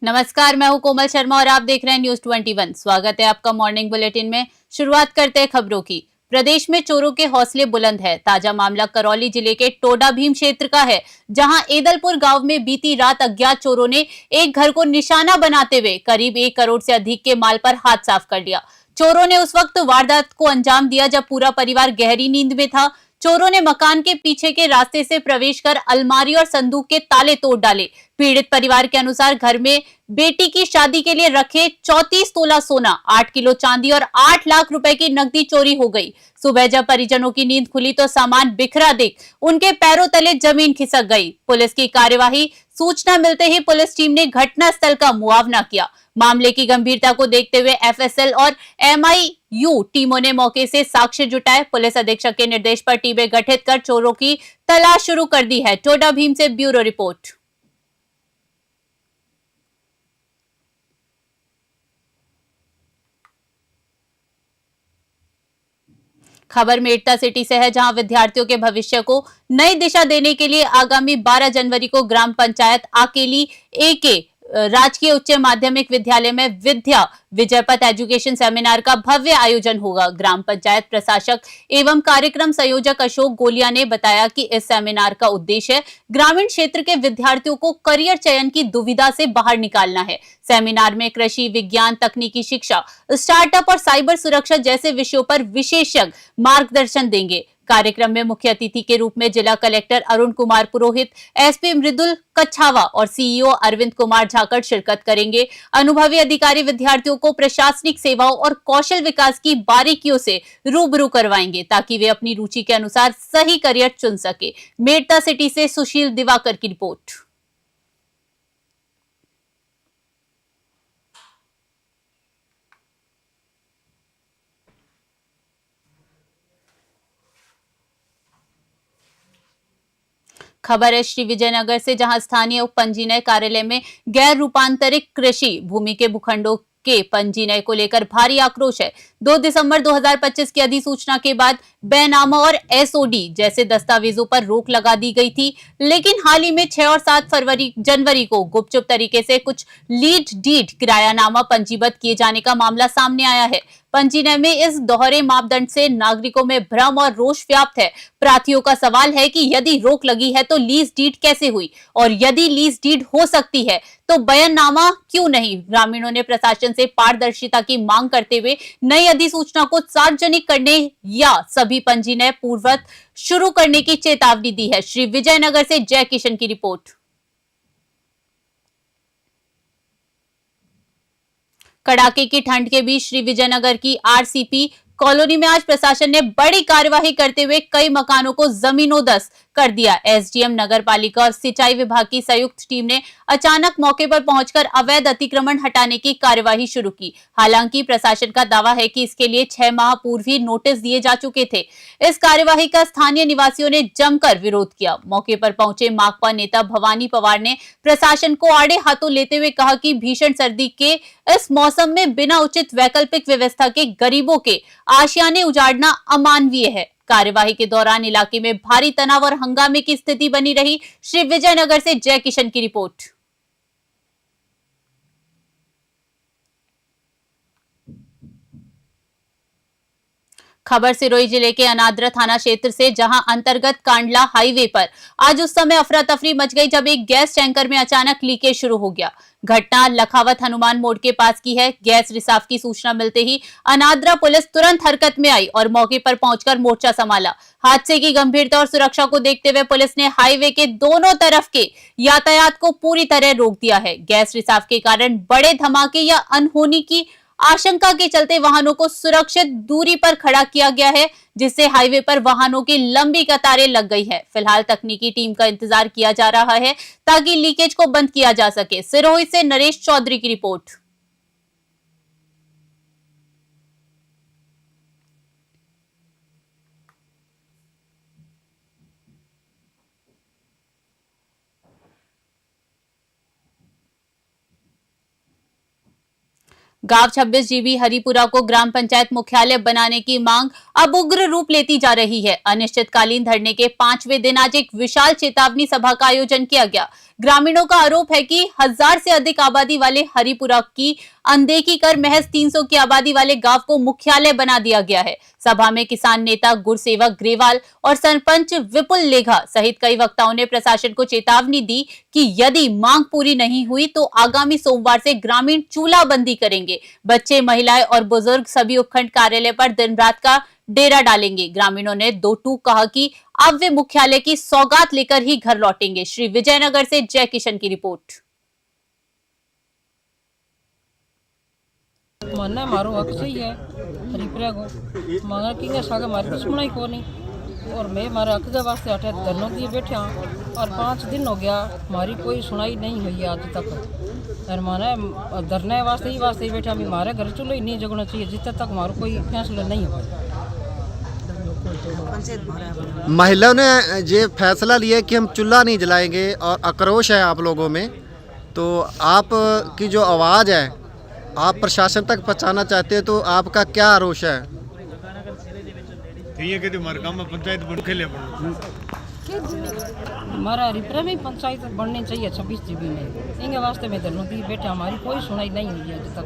नमस्कार, मैं हूं कोमल शर्मा और आप देख रहे हैं न्यूज 21। स्वागत है आपका मॉर्निंग बुलेटिन में। शुरुआत करते हैं खबरों की। प्रदेश में चोरों के हौसले बुलंद है। ताजा मामला करौली जिले के टोडा भीम क्षेत्र का है, जहां एदलपुर गांव में बीती रात अज्ञात चोरों ने एक घर को निशाना बनाते हुए करीब 1 करोड़ से अधिक के माल पर हाथ साफ कर लिया। चोरों ने उस वक्त वारदात को अंजाम दिया जब पूरा परिवार गहरी नींद में था। चोरों ने मकान के पीछे के रास्ते से प्रवेश कर अलमारी और संदूक के ताले तोड़ डाले। पीड़ित परिवार के अनुसार घर में बेटी की शादी के लिए रखे 34 तोला सोना, 8 किलो चांदी और 8 लाख रुपए की नकदी चोरी हो गई। सुबह जब परिजनों की नींद खुली तो सामान बिखरा देख उनके पैरों तले जमीन खिसक गई। पुलिस की कार्यवाही सूचना मिलते ही पुलिस टीम ने घटनास्थल का मुआयना किया। मामले की गंभीरता को देखते हुए एफएसएल और एमआईयू टीमों ने मौके से साक्ष्य जुटाए। पुलिस अधीक्षक के निर्देश पर टीमें गठित कर चोरों की तलाश शुरू कर दी है। टोडा भीम से ब्यूरो रिपोर्ट। खबर मेड़ता सिटी से है, जहां विद्यार्थियों के भविष्य को नई दिशा देने के लिए आगामी 12 जनवरी को ग्राम पंचायत आकेली ए के राजकीय उच्च माध्यमिक विद्यालय में विद्या विजय पथ एजुकेशन सेमिनार का भव्य आयोजन होगा। ग्राम पंचायत प्रशासक एवं कार्यक्रम संयोजक अशोक गोलिया ने बताया कि इस सेमिनार का उद्देश्य ग्रामीण क्षेत्र के विद्यार्थियों को करियर चयन की दुविधा से बाहर निकालना है। सेमिनार में कृषि विज्ञान, तकनीकी शिक्षा, स्टार्टअप और साइबर सुरक्षा जैसे विषयों पर विशेषज्ञ मार्गदर्शन देंगे। कार्यक्रम में मुख्य अतिथि के रूप में जिला कलेक्टर अरुण कुमार पुरोहित, एसपी मृदुल कच्छावा और सीईओ अरविंद कुमार झाकड़ शिरकत करेंगे। अनुभवी अधिकारी विद्यार्थियों को प्रशासनिक सेवाओं और कौशल विकास की बारीकियों से रूबरू करवाएंगे, ताकि वे अपनी रुचि के अनुसार सही करियर चुन सके। मेड़ता सिटी से सुशील दिवाकर की रिपोर्ट। खबर है श्री विजयनगर से, जहां स्थानीय उप पंजीनय कार्यालय में गैर रूपांतरित कृषि भूमि के भूखंडों के पंजीनय को लेकर भारी आक्रोश है। 2 दिसंबर 2025 की अधिसूचना के बाद बैनामा और एसओडी जैसे दस्तावेजों पर रोक लगा दी गई थी, लेकिन हाल ही में 6 और 7 जनवरी को गुपचुप तरीके से कुछ लीड डीड किरायानामा पंजीबद्ध किए जाने का मामला सामने आया है। पंजीनय में इस दोहरे मापदंड से नागरिकों में भ्रम और रोष व्याप्त है। प्रार्थियों का सवाल है कि यदि रोक लगी है तो लीज डीड कैसे हुई, और यदि लीज डीड हो सकती है तो बयाननामा क्यों नहीं। ग्रामीणों ने प्रशासन से पारदर्शिता की मांग करते हुए नई अधिसूचना को सार्वजनिक करने या सभी पंजीनय पूर्ववत शुरू करने की चेतावनी दी है। श्री विजयनगर से जय किशन की रिपोर्ट। कड़ाके की ठंड के बीच श्री विजयनगर की आरसीपी कॉलोनी में आज प्रशासन ने बड़ी कार्यवाही करते हुए कई मकानों को जमीनोदस्त कर दिया। एसडीएम नगर पालिका और सिंचाई विभाग की संयुक्त टीम ने अचानक मौके पर पहुंचकर अवैध अतिक्रमण हटाने की कार्यवाही शुरू की। हालांकि प्रशासन का दावा है कि इसके लिए 6 माह पूर्व ही नोटिस दिए जा चुके थे। इस कार्यवाही का स्थानीय निवासियों ने जमकर विरोध किया। मौके पर पहुंचे माकपा नेता भवानी पवार ने प्रशासन को आड़े हाथों लेते हुए कहा कि भीषण सर्दी के इस मौसम में बिना उचित वैकल्पिक व्यवस्था के गरीबों के आशियाने उजाड़ना अमानवीय है। कार्यवाही के दौरान इलाके में भारी तनाव और हंगामे की स्थिति बनी रही। श्री विजयनगर से जय किशन की रिपोर्ट। खबर सिरोही जिले के अनाद्रा थाना क्षेत्र से, जहां अंतर्गत कांडला हाईवे पर आज उस समय अफरा तफरी मच गई जब एक गैस टैंकर में अचानक लीकेज शुरू हो गया। घटना लखावत हनुमान मोड़ के पास की है। गैस रिसाव की सूचना मिलते ही अनाद्रा पुलिस तुरंत हरकत में आई और मौके पर पहुंचकर मोर्चा संभाला। हादसे की गंभीरता और सुरक्षा को देखते हुए पुलिस ने हाईवे के दोनों तरफ के यातायात को पूरी तरह रोक दिया है। गैस रिसाव के कारण बड़े धमाके या अनहोनी की आशंका के चलते वाहनों को सुरक्षित दूरी पर खड़ा किया गया है, जिससे हाईवे पर वाहनों की लंबी कतारें लग गई है। फिलहाल तकनीकी टीम का इंतजार किया जा रहा है ताकि लीकेज को बंद किया जा सके। सिरोही से नरेश चौधरी की रिपोर्ट। गांव 26 जीबी हरिपुरा को ग्राम पंचायत मुख्यालय बनाने की मांग अब उग्र रूप लेती जा रही है। अनिश्चितकालीन धरने के 5वें दिन आज एक विशाल चेतावनी सभा का आयोजन किया गया। ग्रामीणों का आरोप है कि 1000 से अधिक आबादी वाले हरिपुरा की अनदेखी कर महज 300 की आबादी वाले गांव को मुख्यालय बना दिया गया है। सभा में किसान नेता गुरसेवक ग्रेवाल और सरपंच विपुल लेघा सहित कई वक्ताओं ने प्रशासन को चेतावनी दी कि यदि मांग पूरी नहीं हुई तो आगामी सोमवार से ग्रामीण चूल्हा बंदी करेंगे। बच्चे, महिलाएं और बुजुर्ग सभी उपखंड कार्यालय पर दिन रात का डेरा डालेंगे। ग्रामीणों ने दो टूक कहा कि अब वे मुख्यालय की सौगात लेकर ही घर लौटेंगे। श्री विजयनगर से जय किशन की रिपोर्ट। मानना मारो हक सही है हरिपुरा को मांगा कि सागा मारी दुश्मना ही को नहीं और मैं मारे हक के वास्ते अठे धरनों दिए बैठे हाँ और 5 दिन हो गया हमारी कोई सुनाई नहीं हुई आज तक। और माने धरने वास्ते ही बैठा मैं मारे घर चूल्हो ही नहीं जगना चाहिए जितने तक हमारा कोई फैसला नहीं हुआ। महिलाओं ने ये फैसला लिया कि हम चूल्हा नहीं जलाएंगे और आक्रोश है आप लोगों में, तो आप की जो आवाज़ है आप प्रशासन तक पहुंचाना चाहते हैं, तो आपका क्या आरोप है? पंचायत हमारा हरिपुरा में पंचायत बननी चाहिए 26 जीबी में। इनके वास्ते में धरनों दी बैठे हमारी कोई सुनाई नहीं हुई है अभी तक।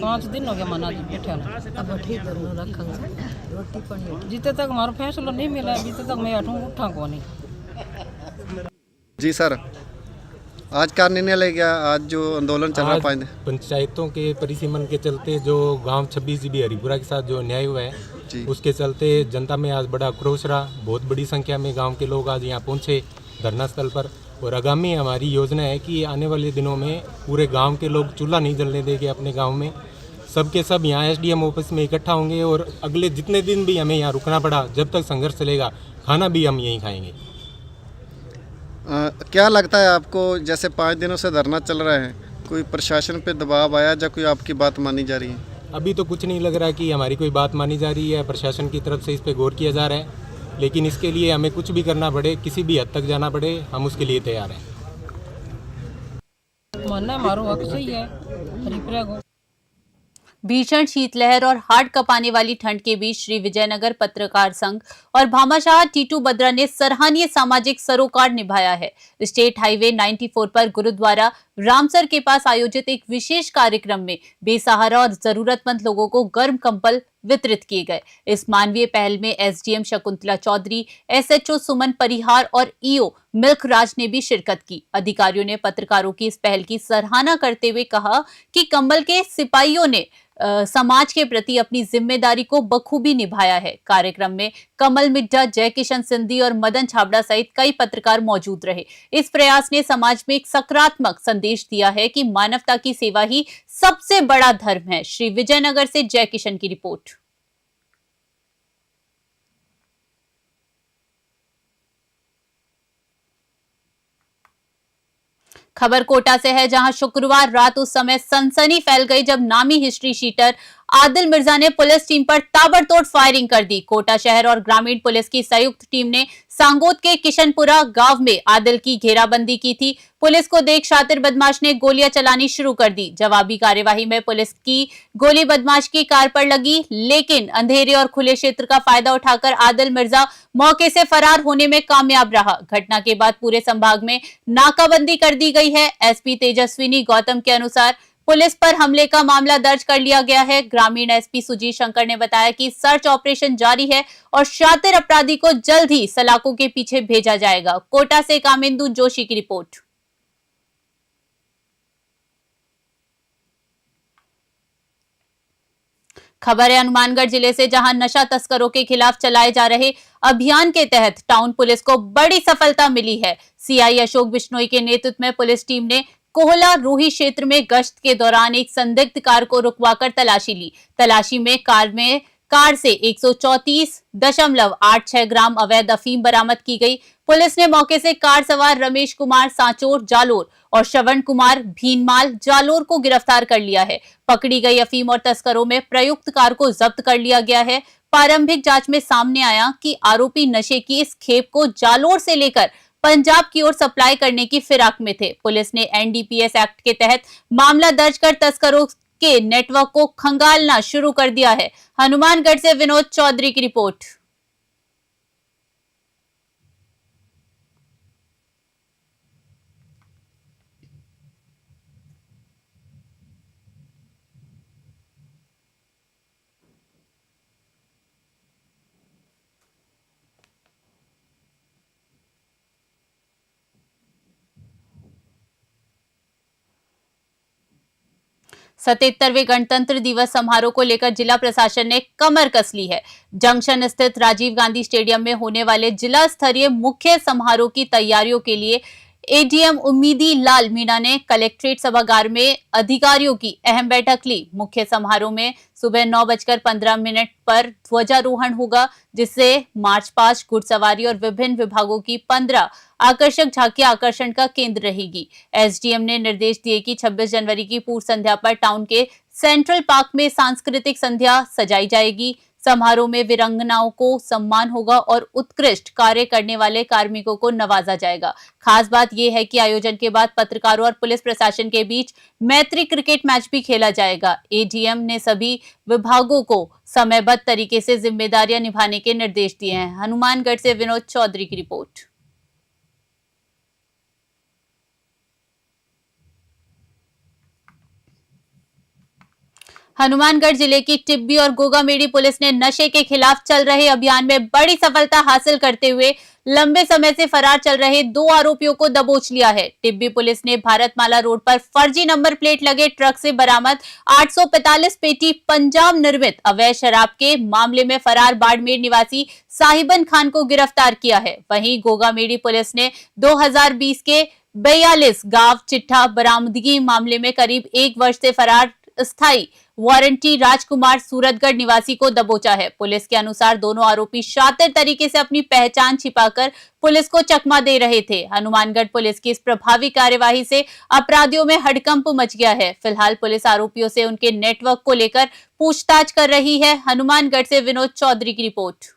5 दिन हो गया मना जी बैठे अब ठीक रोटी पानी जितने तक हमारा फैसला नहीं मिला जितने तक मैं उठा को नहीं। जी सर, आज क्या निर्णय ले गया? आज जो आंदोलन चल रहा है पंचायतों के परिसीमन के चलते जो गांव 26 जीबी हरिपुरा के साथ जो अन्याय हुआ है उसके चलते जनता में आज बड़ा आक्रोश रहा। बहुत बड़ी संख्या में गांव के लोग आज यहाँ पहुँचे धरना स्थल पर और आगामी हमारी योजना है कि आने वाले दिनों में पूरे गांव के लोग चूल्हा नहीं जलने देंगे अपने गांव में। सबके सब यहाँ एसडीएम ऑफिस में इकट्ठा होंगे और अगले जितने दिन भी हमें यहाँ रुकना पड़ा जब तक संघर्ष चलेगा खाना भी हम यहीं खाएंगे। क्या लगता है आपको, जैसे 5 दिनों से धरना चल रहा है, कोई प्रशासन पे दबाव आया या कोई आपकी बात मानी जा रही है? अभी तो कुछ नहीं लग रहा कि हमारी कोई बात मानी जा रही है, प्रशासन की तरफ से इस पे गौर किया जा रहा है, लेकिन इसके लिए हमें कुछ भी करना पड़े, किसी भी हद तक जाना पड़े, हम उसके लिए तैयार हैं। मानना मारो हक सही है हरिपुरा को। भीषण शीतलहर और हाड़ कपाने वाली ठंड के बीच श्री विजयनगर पत्रकार संघ और भामाशाह टीटू बद्रा ने सराहनीय सामाजिक सरोकार निभाया है। स्टेट हाईवे 94 पर गुरुद्वारा रामसर के पास आयोजित एक विशेष कार्यक्रम में बेसहारा और जरूरतमंद लोगों को गर्म कंबल वितरित किए गए। इस मानवीय पहल में एसडीएम शकुंतला चौधरी, एसएचओ सुमन परिहार और ईओ मिल्क राज ने भी शिरकत की। अधिकारियों ने पत्रकारों की इस पहल की सराहना करते हुए कहा कि कंबल के सिपाहियों ने समाज के प्रति अपनी जिम्मेदारी को बखूबी निभाया है। कार्यक्रम में कमल मिड्ढा, जय किशन सिंधी और मदन छाबड़ा सहित कई पत्रकार मौजूद रहे। इस प्रयास ने समाज में एक सकारात्मक संदेश दिया है कि मानवता की सेवा ही सबसे बड़ा धर्म है। श्री विजयनगर से जय किशन की रिपोर्ट। खबर कोटा से है, जहां शुक्रवार रात उस समय सनसनी फैल गई जब नामी हिस्ट्री शीटर आदिल मिर्जा ने पुलिस टीम पर ताबड़तोड़ फायरिंग कर दी। कोटा शहर और ग्रामीण पुलिस की संयुक्त टीम ने सांगोद के किशनपुरा गांव में आदिल की घेराबंदी की थी। पुलिस को देख शातिर बदमाश ने गोलियां चलानी शुरू कर दी। जवाबी कार्यवाही में पुलिस की गोली बदमाश की कार पर लगी, लेकिन अंधेरे और खुले क्षेत्र का फायदा उठाकर आदिल मिर्जा मौके से फरार होने में कामयाब रहा। घटना के बाद पूरे संभाग में नाकाबंदी कर दी गई है। एसपी तेजस्विनी गौतम के अनुसार पुलिस पर हमले का मामला दर्ज कर लिया गया है। ग्रामीण एसपी सुजीत शंकर ने बताया कि सर्च ऑपरेशन जारी है और शातिर अपराधी को जल्द ही सलाखों के पीछे भेजा जाएगा। कोटा से कामेंदु जोशी की रिपोर्ट। खबर है हनुमानगढ़ जिले से, जहां नशा तस्करों के खिलाफ चलाए जा रहे अभियान के तहत टाउन पुलिस को बड़ी सफलता मिली है। सीआई अशोक बिश्नोई के नेतृत्व में पुलिस टीम ने कोहला रूही क्षेत्र में गश्त के दौरान एक संदिग्ध कार को रुकवाकर तलाशी ली। तलाशी में कार से 134.86 ग्राम अवैध अफीम बरामद की गई। पुलिस ने मौके से कार सवार रमेश कुमार सांचोर जालोर और श्रवण कुमार भीनमाल जालोर को गिरफ्तार कर लिया है। पकड़ी गई अफीम और तस्करों में प्रयुक्त कार को जब्त कर लिया गया है। प्रारंभिक जांच में सामने आया कि आरोपी नशे की इस खेप को जालोर से लेकर पंजाब की ओर सप्लाई करने की फिराक में थे। पुलिस ने एनडीपीएस एक्ट के तहत मामला दर्ज कर तस्करों के नेटवर्क को खंगालना शुरू कर दिया है। हनुमानगढ़ से विनोद चौधरी की रिपोर्ट। 77वें गणतंत्र दिवस समारोह को लेकर जिला प्रशासन ने कमर कस ली है। जंक्शन स्थित राजीव गांधी स्टेडियम में होने वाले जिला स्तरीय मुख्य समारोह की तैयारियों के लिए एडीएम उम्मीदी लाल मीणा ने कलेक्ट्रेट सभागार में अधिकारियों की अहम बैठक ली। मुख्य समारोह में सुबह 9:15 पर ध्वजारोहण होगा, जिससे मार्च पास्ट, घुड़सवारी और विभिन्न विभागों की 15 आकर्षक झांकियां आकर्षण का केंद्र रहेगी। एसडीएम ने निर्देश दिए कि 26 जनवरी की पूर्व संध्या पर टाउन के सेंट्रल पार्क में सांस्कृतिक संध्या सजाई जाएगी। समारोह में वीरांगनाओं को सम्मान होगा और उत्कृष्ट कार्य करने वाले कार्मिकों को नवाजा जाएगा। खास बात यह है कि आयोजन के बाद पत्रकारों और पुलिस प्रशासन के बीच मैत्री क्रिकेट मैच भी खेला जाएगा। एडीएम ने सभी विभागों को समयबद्ध तरीके से जिम्मेदारियां निभाने के निर्देश दिए हैं। हनुमानगढ़ से विनोद चौधरी की रिपोर्ट। हनुमानगढ़ जिले की टिब्बी और गोगामेडी पुलिस ने नशे के खिलाफ चल रहे अभियान में बड़ी सफलता हासिल करते हुए लंबे समय से फरार चल रहे 2 आरोपियों को दबोच लिया है। टिब्बी पुलिस ने भारतमाला रोड पर फर्जी नंबर प्लेट लगे ट्रक से बरामद 845 पेटी पंजाब निर्मित अवैध शराब के मामले में फरार बाड़मेर निवासी साहिबन खान को गिरफ्तार किया है। वहीं गोगामेडी पुलिस ने 2020 के 42 गांव चिट्ठा बरामदगी मामले में करीब 1 वर्ष से फरार स्थायी वारंटी राजकुमार सूरतगढ़ निवासी को दबोचा है। पुलिस के अनुसार दोनों आरोपी शातिर तरीके से अपनी पहचान छिपाकर पुलिस को चकमा दे रहे थे। हनुमानगढ़ पुलिस की इस प्रभावी कार्यवाही से अपराधियों में हड़कंप मच गया है। फिलहाल पुलिस आरोपियों से उनके नेटवर्क को लेकर पूछताछ कर रही है। हनुमानगढ़ से विनोद चौधरी की रिपोर्ट।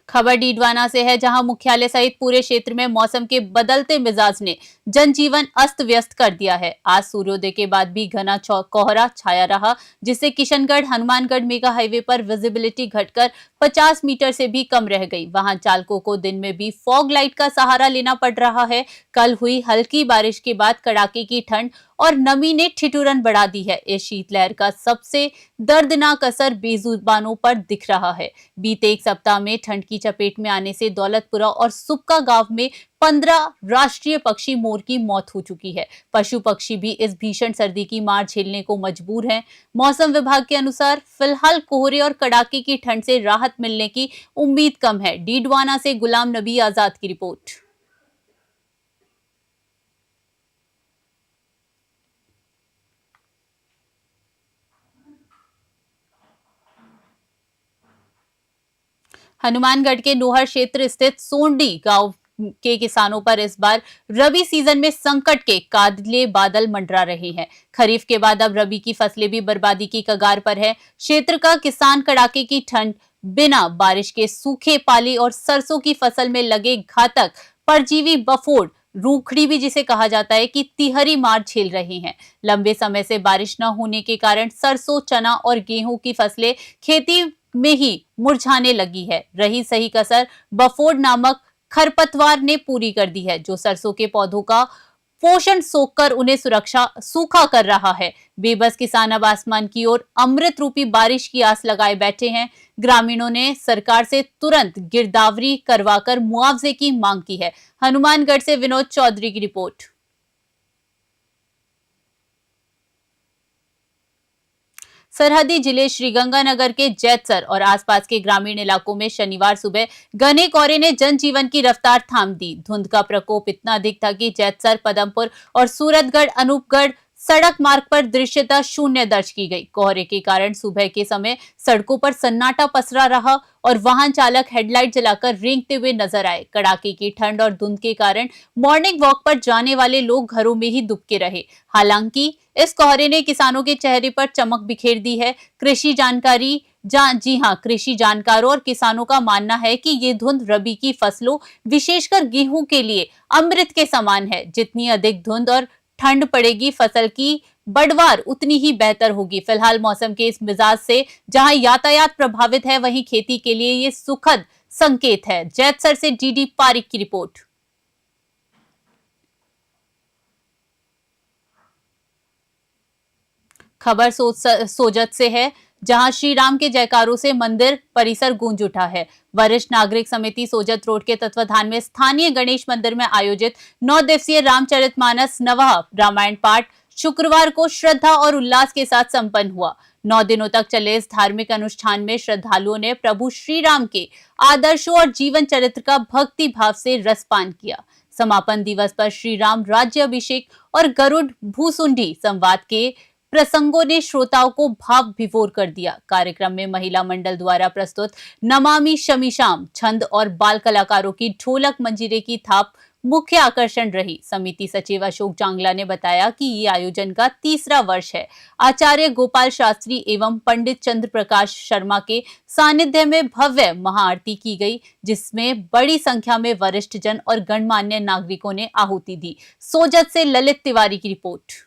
खबर डीडवाना से है, जहां मुख्यालय सहित पूरे क्षेत्र में मौसम के बदलते मिजाज ने जनजीवन अस्त व्यस्त कर दिया है। आज सूर्योदय के बाद भी घना कोहरा छाया रहा, जिससे किशनगढ़ हनुमानगढ़ मेगा हाईवे पर विजिबिलिटी घटकर 50 मीटर से भी कम रह गई। वाहन चालकों को दिन में भी फॉग लाइट का सहारा लेना पड़ रहा है। कल हुई हल्की बारिश के बाद कड़ाके की ठंड और नमी ने ठिठुरन बढ़ा दी है। इस शीतलहर का सबसे दर्दनाक असर बेजुबानों पर दिख रहा है। बीते 1 सप्ताह में ठंड की चपेट में आने से दौलतपुरा और सुक्का गांव में 15 राष्ट्रीय पक्षी मोर की मौत हो चुकी है। पशु पक्षी भी इस भीषण सर्दी की मार झेलने को मजबूर हैं। मौसम विभाग के अनुसार फिलहाल कोहरे और कड़ाके की ठंड से राहत मिलने की उम्मीद कम है। डीडवाना से गुलाम नबी आजाद की रिपोर्ट। हनुमानगढ़ के नोहर क्षेत्र स्थित सोंडी गांव के किसानों पर इस बार रबी सीजन में संकट के काले बादल मंडरा रहे हैं। खरीफ के बाद अब रबी की फसलें भी बर्बादी की कगार पर है। क्षेत्र का किसान कड़ाके की ठंड, बिना बारिश के सूखे पाली और सरसों की फसल में लगे घातक परजीवी बफोड़, रूखड़ी भी जिसे कहा जाता है, कि तिहरी मार झेल रहे हैं। लंबे समय से बारिश न होने के कारण सरसों, चना और गेहूं की फसलें खेती में ही मुरझाने लगी है। रही सही कसर बफोड़ नामक खरपतवार ने पूरी कर दी है, जो सरसों के पौधों का पोषण सोखकर उन्हें सूखा कर रहा है। बेबस किसान अब आसमान की ओर अमृत रूपी बारिश की आस लगाए बैठे हैं। ग्रामीणों ने सरकार से तुरंत गिरदावरी करवाकर मुआवजे की मांग की है। हनुमानगढ़ से विनोद चौधरी की रिपोर्ट। सरहदी जिले श्रीगंगानगर के जैतसर और आसपास के ग्रामीण इलाकों में शनिवार सुबह घने कोहरे ने जनजीवन की रफ्तार थाम दी। धुंध का प्रकोप इतना अधिक था कि जैतसर, पदमपुर और सूरतगढ़, अनूपगढ़ सड़क मार्ग पर दृश्यता शून्य दर्ज की गई। कोहरे के कारण सुबह के समय सड़कों पर सन्नाटा पसरा रहा और वाहन चालक हेडलाइट जलाकर रेंगते हुए नजर आए। कड़ाके की ठंड और धुंध के कारण मॉर्निंग वॉक पर जाने वाले लोग घरों में ही दुबके रहे। हालांकि इस कोहरे ने किसानों के चेहरे पर चमक बिखेर दी है। कृषि जानकारों और किसानों का मानना है कि ये धुंध रबी की फसलों, विशेषकर गेहूं के लिए अमृत के समान है। जितनी अधिक धुंध और ठंड पड़ेगी, फसल की बढ़वार उतनी ही बेहतर होगी। फिलहाल मौसम के इस मिजाज से जहां यातायात प्रभावित है, वहीं खेती के लिए ये सुखद संकेत है। जैतसर से डीडी पारिक की रिपोर्ट। खबर सोजत से है, जहां श्री राम के जयकारों से मंदिर परिसर गूंज उठा है। वरिष्ठ नागरिक समिति सोजत रोड के तत्वाधान में स्थानीय गणेश मंदिर में आयोजित 9 दिवसीय रामचरितमानस नवह रामायण पाठ शुक्रवार को श्रद्धा और उल्लास के साथ संपन्न हुआ। 9 दिनों तक चले इस धार्मिक अनुष्ठान में श्रद्धालुओं ने प्रभु श्री राम के आदर्शों और जीवन चरित्र का भक्ति भाव से रसपान किया। समापन दिवस पर श्री राम राज्य अभिषेक और गरुड़ भूसुंडी संवाद के प्रसंगों ने श्रोताओं को भाव विभोर कर दिया। कार्यक्रम में महिला मंडल द्वारा प्रस्तुत नमामि शमीशाम छंद और बाल कलाकारों की ढोलक मंजीरे की थाप मुख्य आकर्षण रही। समिति सचिव अशोक जांगला ने बताया कि ये आयोजन का 3रा वर्ष है। आचार्य गोपाल शास्त्री एवं पंडित चंद्र प्रकाश शर्मा के सानिध्य में भव्य महाआरती की गई, जिसमें बड़ी संख्या में वरिष्ठ जन और गणमान्य नागरिकों ने आहुति दी। सोजत से ललित तिवारी की रिपोर्ट।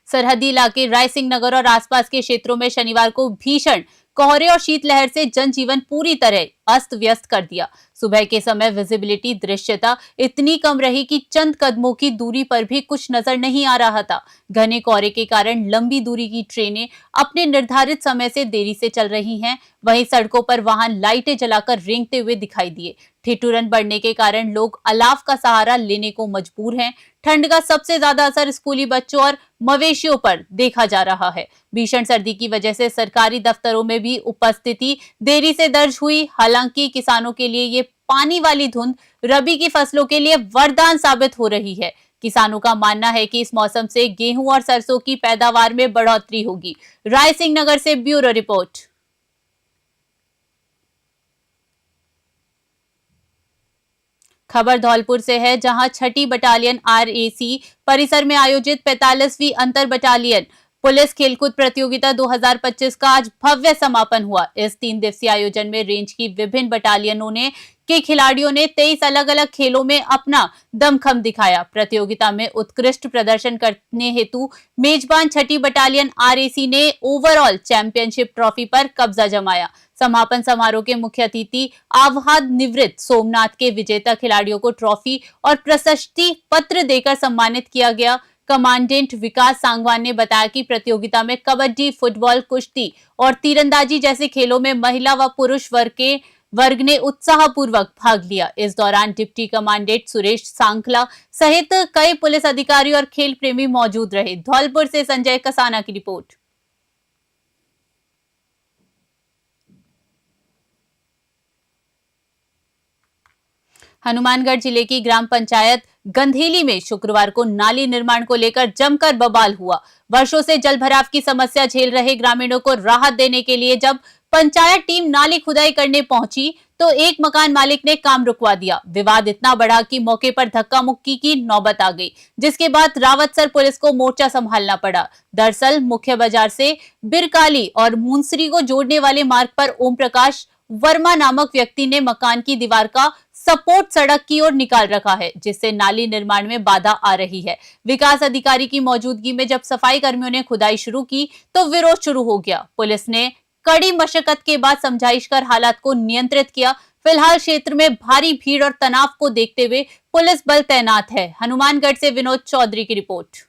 सरहदी इलाके रायसिंह नगर और आसपास के क्षेत्रों में शनिवार को भीषण कोहरे और शीतलहर से जनजीवन पूरी तरह अस्त व्यस्त कर दिया। सुबह के समय विजिबिलिटी दृश्यता इतनी कम रही कि चंद कदमों की दूरी पर भी कुछ नजर नहीं आ रहा था। घने कोहरे के कारण लंबी दूरी की ट्रेनें अपने निर्धारित समय से देरी से चल रही हैं। वहीं सड़कों पर वाहन लाइटें जलाकर रेंगते हुए दिखाई दिए। ठिठुरन बढ़ने के कारण लोग अलाव का सहारा लेने को मजबूर हैं। ठंड का सबसे ज्यादा असर स्कूली बच्चों और मवेशियों पर देखा जा रहा है। भीषण सर्दी की वजह से सरकारी दफ्तरों में भी उपस्थिति देरी से दर्ज हुई। हालांकि किसानों के लिए ये पानी वाली धुंध रबी की फसलों के लिए वरदान साबित हो रही है। किसानों का मानना है कि इस मौसम से गेहूं और सरसों की पैदावार में बढ़ोतरी होगी। रायसिंह नगर से ब्यूरो रिपोर्ट। खबर धौलपुर से है, जहां 6ठी बटालियन आरएसी परिसर में आयोजित 45वीं अंतर बटालियन पुलिस खेलकूद प्रतियोगिता 2025 का आज भव्य समापन हुआ। इस 3 दिवसीय आयोजन में रेंज की विभिन्न बटालियनों के खिलाड़ियों ने 23 अलग अलग खेलों में अपना दमखम दिखाया। प्रतियोगिता में उत्कृष्ट प्रदर्शन करने हेतु मेजबान 6ठी बटालियन आरएसी ने ओवरऑल चैंपियनशिप ट्रॉफी पर कब्जा जमाया। समापन समारोह के मुख्य अतिथि आवहाद निवृत्त सोमनाथ के विजेता खिलाड़ियों को ट्रॉफी और प्रशस्ति पत्र देकर सम्मानित किया गया। कमांडेंट विकास सांगवान ने बताया कि प्रतियोगिता में कबड्डी, फुटबॉल, कुश्ती और तीरंदाजी जैसे खेलों में महिला व पुरुष वर्ग ने उत्साहपूर्वक भाग लिया। इस दौरान डिप्टी कमांडेंट सुरेश सांखला सहित कई पुलिस अधिकारी और खेल प्रेमी मौजूद रहे। धौलपुर से संजय कसाना की रिपोर्ट। हनुमानगढ़ जिले की ग्राम पंचायत गंधेली में शुक्रवार को नाली निर्माण को लेकर जमकर बवाल हुआ। वर्षों से जलभराव की समस्या झेल रहे ग्रामीणों को राहत देने के लिए जब पंचायत टीम नाली खुदाई करने पहुंची तो एक मकान मालिक ने काम रुकवा दिया। विवाद इतना बढ़ा कि मौके पर धक्का मुक्की की नौबत आ गई, जिसके बाद रावतसर पुलिस को मोर्चा संभालना पड़ा। दरअसल मुख्य बाजार से बिरकाली और मुंसरी को जोड़ने वाले मार्ग पर ओम प्रकाश वर्मा नामक व्यक्ति ने मकान की दीवार का सपोर्ट सड़क की ओर निकाल रखा है, जिससे नाली निर्माण में बाधा आ रही है। विकास अधिकारी की मौजूदगी में जब सफाई कर्मियों ने खुदाई शुरू की तो विरोध शुरू हो गया। पुलिस ने कड़ी मशक्कत के बाद समझाइश कर हालात को नियंत्रित किया। फिलहाल क्षेत्र में भारी भीड़ और तनाव को देखते हुए पुलिस बल तैनात है। हनुमानगढ़ से विनोद चौधरी की रिपोर्ट।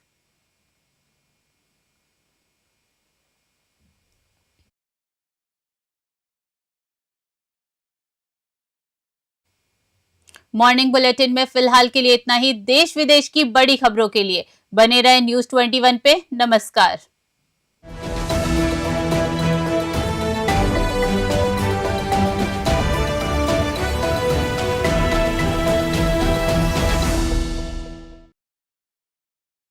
मॉर्निंग बुलेटिन में फिलहाल के लिए इतना ही। देश विदेश की बड़ी खबरों के लिए बने रहे News 21 पे। नमस्कार।